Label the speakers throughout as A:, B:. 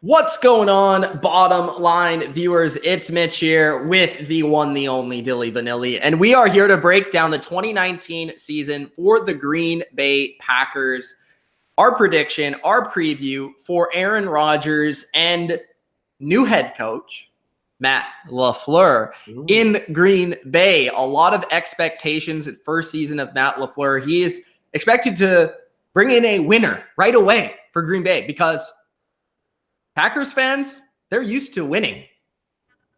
A: What's going on, bottom line viewers? It's Mitch here with the one, the only Dilly Vanilli, and we are here to break down the 2019 season for the Green Bay Packers. Our prediction, our preview for Aaron Rodgers and new head coach Matt LaFleur in Green Bay. A lot of expectations at first season of Matt LaFleur. He is expected to bring in a winner right away for Green Bay because Packers fans, they're used to winning.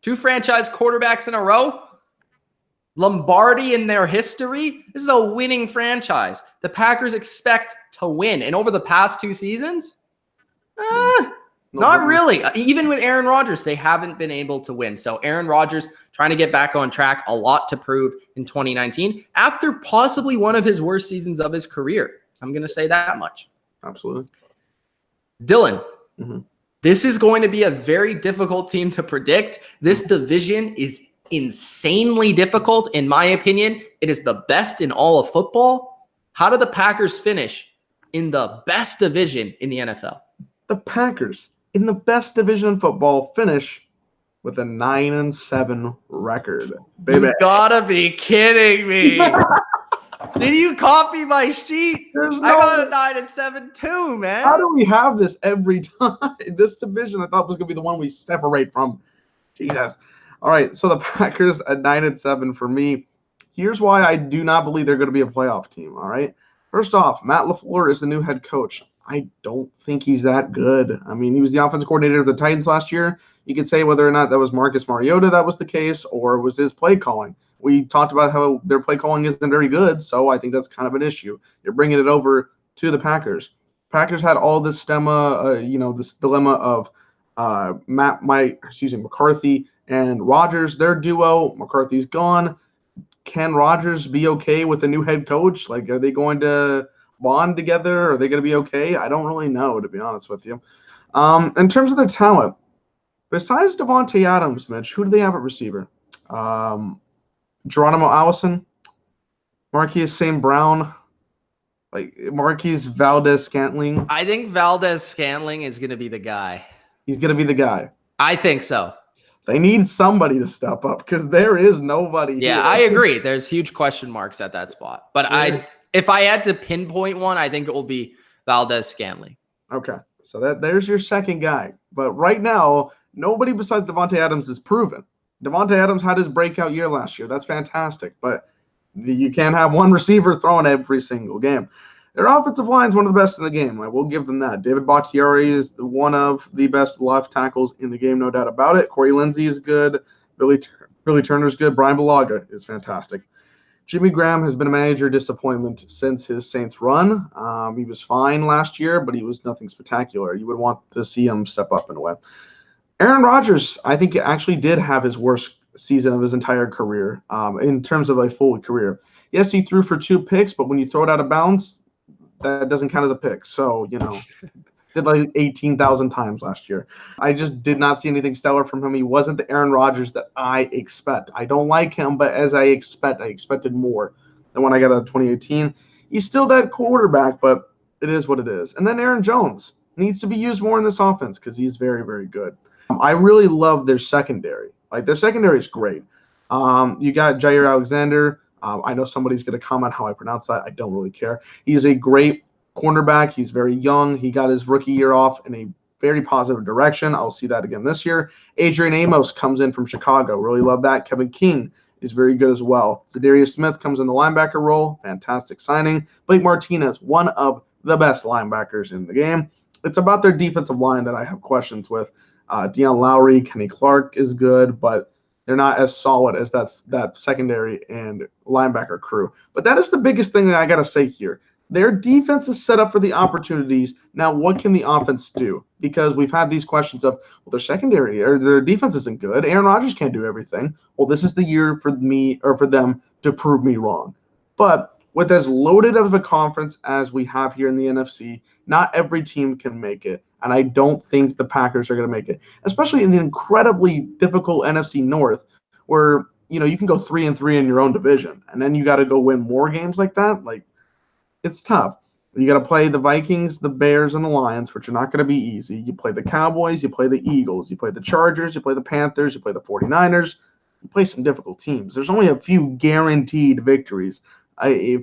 A: 2 franchise quarterbacks in a row. Lombardi in their history. This is a winning franchise. The Packers expect to win. And over the past 2 seasons, not really. Even with Aaron Rodgers, they haven't been able to win. So Aaron Rodgers trying to get back on track. A lot to prove in 2019 after possibly one of his worst seasons of his career. I'm going to say that much.
B: Absolutely.
A: Dylan. This is going to be a very difficult team to predict. This division is insanely difficult, in my opinion. It is the best in all of football. How do the Packers finish in the best division in the NFL?
B: The Packers, in the best division in football, finish with a 9-7 record. Baby.
A: You gotta be kidding me. Did you copy my sheet? I got a 9-7 too, man.
B: How do we have this every time? This division I thought was going to be the one we separate from. Jesus. All right, so the Packers at 9-7 for me. Here's why I do not believe they're going to be a playoff team, all right? First off, Matt LaFleur is the new head coach. I don't think he's that good. I mean, he was the offensive coordinator of the Titans last year. You could say whether or not that was Marcus Mariota that was the case or was his play calling. We talked about how their play calling isn't very good, so I think that's kind of an issue. You're bringing it over to the Packers. Packers had all this this dilemma of McCarthy and Rodgers, their duo. McCarthy's gone. Can Rodgers be okay with a new head coach? Like, are they going to bond together? Are they going to be okay? I don't really know, to be honest with you. In terms of their talent, besides Devontae Adams, Mitch, who do they have at receiver? Geronimo Allison, Marquise St. Brown, like Marquise Valdez-Scantling.
A: I think Valdez-Scantling is going to be the guy.
B: He's going to be the guy.
A: I think so.
B: They need somebody to step up because there is nobody.
A: Yeah,
B: here.
A: I agree. There's huge question marks at that spot. But if I had to pinpoint one, I think it will be Valdez-Scantling.
B: Okay, so there's your second guy. But right now, nobody besides Devontae Adams is proven. Devontae Adams had his breakout year last year. That's fantastic. But you can't have one receiver throwing every single game. Their offensive line is one of the best in the game. I will give them that. David Bakhtiari is one of the best left tackles in the game, no doubt about it. Corey Lindsey is good. Billy Turner is good. Brian Bulaga is fantastic. Jimmy Graham has been a manager disappointment since his Saints run. He was fine last year, but he was nothing spectacular. You would want to see him step up in a way. Aaron Rodgers, I think, actually did have his worst season of his entire career in terms of a full career. Yes, he threw for 2 picks, but when you throw it out of bounds, that doesn't count as a pick. So, did like 18,000 times last year. I just did not see anything stellar from him. He wasn't the Aaron Rodgers that I expect. I don't like him, but as I expected more than when I got out of 2018. He's still that quarterback, but it is what it is. And then Aaron Jones needs to be used more in this offense because he's very, very good. I really love their secondary. Like, their secondary is great. You got Jair Alexander. I know somebody's going to comment how I pronounce that. I don't really care. He's a great cornerback. He's very young. He got his rookie year off in a very positive direction. I'll see that again this year. Adrian Amos comes in from Chicago. Really love that. Kevin King is very good as well. Zadarius Smith comes in the linebacker role. Fantastic signing. Blake Martinez, one of the best linebackers in the game. It's about their defensive line that I have questions with. Deion Lowry, Kenny Clark is good, but they're not as solid as that secondary and linebacker crew. But that is the biggest thing that I got to say here. Their defense is set up for the opportunities. Now, what can the offense do? Because we've had these questions of, well, their secondary or their defense isn't good. Aaron Rodgers can't do everything. Well, this is the year for me or for them to prove me wrong. But with as loaded of a conference as we have here in the NFC, not every team can make it. And I don't think the Packers are going to make it, especially in the incredibly difficult NFC North where, you can go 3-3 in your own division. And then you got to go win more games like that. Like, it's tough. You got to play the Vikings, the Bears, and the Lions, which are not going to be easy. You play the Cowboys, you play the Eagles, you play the Chargers, you play the Panthers, you play the 49ers. You play some difficult teams. There's only a few guaranteed victories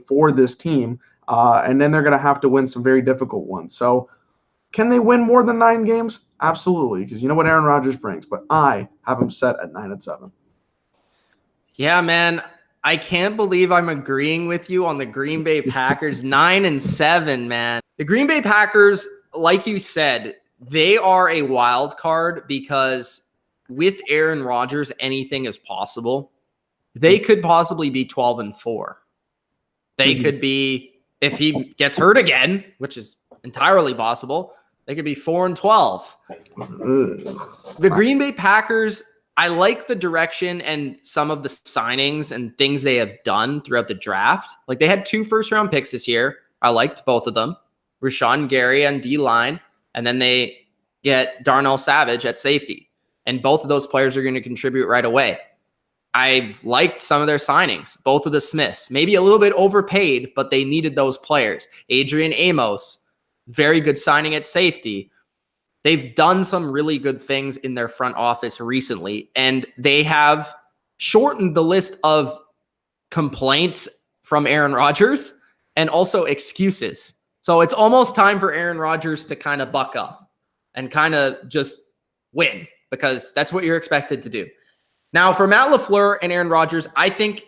B: for this team, and then they're going to have to win some very difficult ones. So can they win more than 9 games? Absolutely, because you know what Aaron Rodgers brings. But I have him set at 9-7.
A: Yeah, man. I can't believe I'm agreeing with you on the Green Bay Packers. 9-7, man. The Green Bay Packers, like you said, they are a wild card because with Aaron Rodgers, anything is possible. They could possibly be 12-4. They could be, if he gets hurt again, which is entirely possible, they could be 4-12. The Green Bay Packers, I like the direction and some of the signings and things they have done throughout the draft. Like they had 2 first-round picks this year. I liked both of them. Rashawn Gary on D-line, and then they get Darnell Savage at safety. And both of those players are going to contribute right away. I've liked some of their signings, both of the Smiths. Maybe a little bit overpaid, but they needed those players. Adrian Amos, very good signing at safety. They've done some really good things in their front office recently, and they have shortened the list of complaints from Aaron Rodgers and also excuses. So it's almost time for Aaron Rodgers to kind of buck up and kind of just win, because that's what you're expected to do. Now, for Matt LaFleur and Aaron Rodgers, I think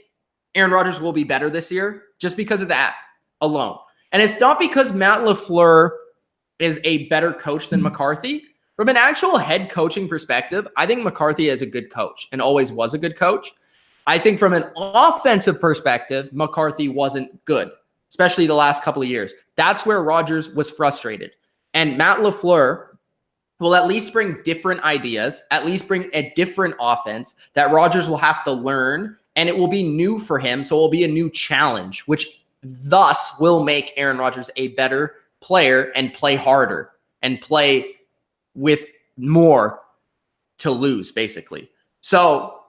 A: Aaron Rodgers will be better this year just because of that alone. And it's not because Matt LaFleur is a better coach than McCarthy. From an actual head coaching perspective, I think McCarthy is a good coach and always was a good coach. I think from an offensive perspective, McCarthy wasn't good, especially the last couple of years. That's where Rodgers was frustrated. And Matt LaFleur will at least bring different ideas, at least bring a different offense that Rodgers will have to learn, and it will be new for him. So it will be a new challenge, which thus will make Aaron Rodgers a better player and play harder and play with more to lose, basically. So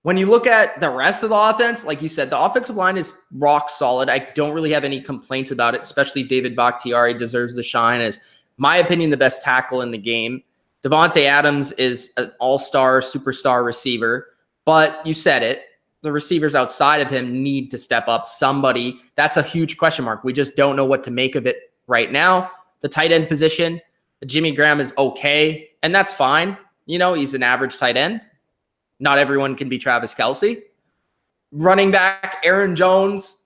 A: when you look at the rest of the offense, like you said, the offensive line is rock solid. I don't really have any complaints about it, especially David Bakhtiari deserves the shine as, my opinion, the best tackle in the game. Davante Adams is an all-star, superstar receiver, but you said it. The receivers outside of him need to step up. Somebody, that's a huge question mark. We just don't know what to make of it right now. The tight end position, Jimmy Graham is okay, and that's fine. You know, he's an average tight end. Not everyone can be Travis Kelce. Running back, Aaron Jones,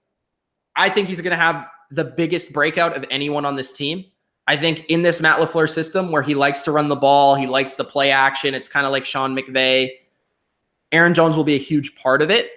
A: I think he's going to have the biggest breakout of anyone on this team. I think in this Matt LaFleur system where he likes to run the ball, he likes the play action, it's kind of like Sean McVay. Aaron Jones will be a huge part of it.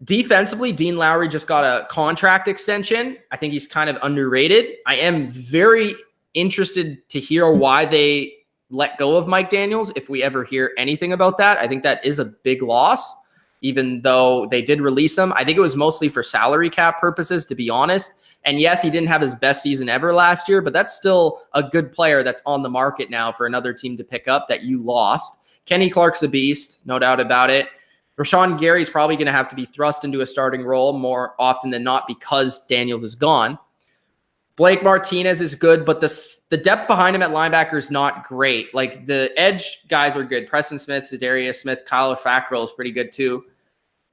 A: Defensively, Dean Lowry just got a contract extension. I think he's kind of underrated. I am very interested to hear why they let go of Mike Daniels, if we ever hear anything about that. I think that is a big loss, even though they did release him. I think it was mostly for salary cap purposes, to be honest. And yes, he didn't have his best season ever last year, but that's still a good player that's on the market now for another team to pick up that you lost. Kenny Clark's a beast, no doubt about it. Rashawn Gary's probably going to have to be thrust into a starting role more often than not because Daniels is gone. Blake Martinez is good, but the depth behind him at linebacker is not great. Like the edge guys are good. Preston Smith, Za'Darius Smith, Kyle Fackrell is pretty good too.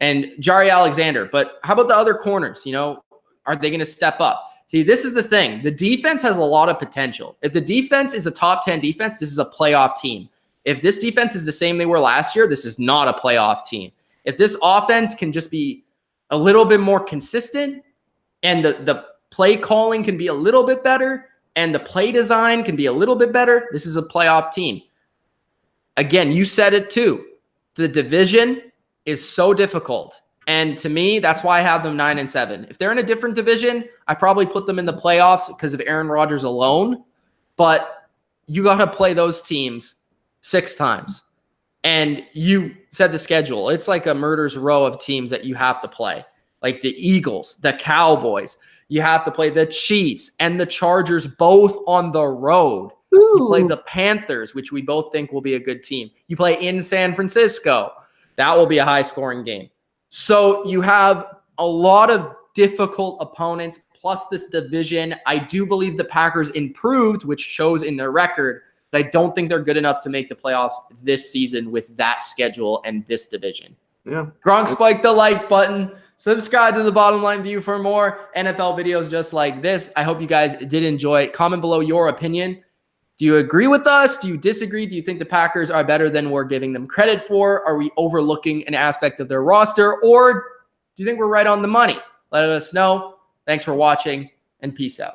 A: And Jari Alexander. But how about the other corners? You know, are they going to step up? See, this is the thing. The defense has a lot of potential. If the defense is a top 10 defense, this is a playoff team. If this defense is the same they were last year, this is not a playoff team. If this offense can just be a little bit more consistent and the play calling can be a little bit better and the play design can be a little bit better, this is a playoff team. Again, you said it too. The division is so difficult. And to me, that's why I have them 9-7. If they're in a different division, I probably put them in the playoffs because of Aaron Rodgers alone. But you got to play those teams 6 times. And you said the schedule. It's like a murder's row of teams that you have to play. Like the Eagles, the Cowboys. You have to play the Chiefs and the Chargers both on the road. Ooh. You play the Panthers, which we both think will be a good team. You play in San Francisco. That will be a high-scoring game. So you have a lot of difficult opponents, plus this division. I do believe the Packers improved, which shows in their record, but I don't think they're good enough to make the playoffs this season with that schedule and this division.
B: Yeah.
A: Gronk, spike the like button. Subscribe to the Bottom Line View for more NFL videos just like this. I hope you guys did enjoy it. Comment below your opinion. Do you agree with us? Do you disagree? Do you think the Packers are better than we're giving them credit for? Are we overlooking an aspect of their roster? Or do you think we're right on the money? Let us know. Thanks for watching, and peace out.